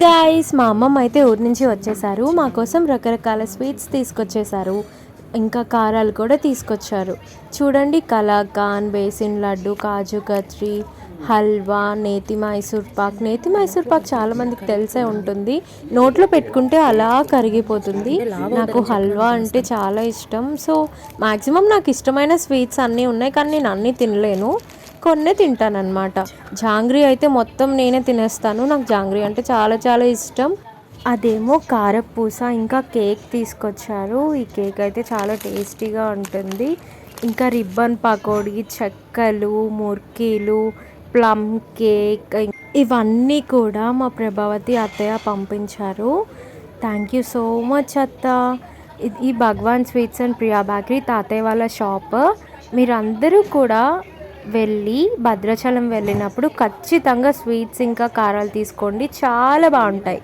Guys, మా అమ్మమ్మ అయితే ఊరి నుంచి వచ్చేసారు. మా కోసం రకరకాల స్వీట్స్ తీసుకొచ్చేసారు. ఇంకా కారాలు కూడా తీసుకొచ్చారు. చూడండి, కలాకాన్, బేసిన్ లడ్డు, కాజు కత్రీ, హల్వా, నేతి మైసూర్ పాక్. నేతి మైసూర్ పాక్ చాలా మందికి తెలిసే ఉంటుంది. నోట్లో పెట్టుకుంటే అలా కరిగిపోతుంది. నాకు హల్వా అంటే చాలా ఇష్టం. సో మ్యాక్సిమం నాకు ఇష్టమైన స్వీట్స్ అన్నీ ఉన్నాయి, కానీ నేను అన్నీ తినలేను, కొన్నే తింటానన్నమాట. జాంగ్రీ అయితే మొత్తం నేనే తినేస్తాను. నాకు జాంగ్రీ అంటే చాలా చాలా ఇష్టం. అదేమో కారపూస, ఇంకా కేక్ తీసుకొచ్చారు. ఈ కేక్ అయితే చాలా టేస్టీగా ఉంటుంది. ఇంకా రిబ్బన్ పకోడీ, చెక్కలు, ముర్కీలు, ప్లమ్ కేక్, ఇవన్నీ కూడా మా ప్రభావతి అత్తయ్య పంపించారు. థ్యాంక్ యూ సో మచ్ అత్త. ఈ భగవాన్ స్వీట్స్ అండ్ ప్రియా బేకరీ తాతయ్య వాళ్ళ షాప్. మీరందరూ కూడా వెళ్ళి భద్రాచలం వెళ్ళినప్పుడు ఖచ్చితంగా స్వీట్స్ ఇంకా కారాలు తీసుకోండి, చాలా బాగుంటాయి.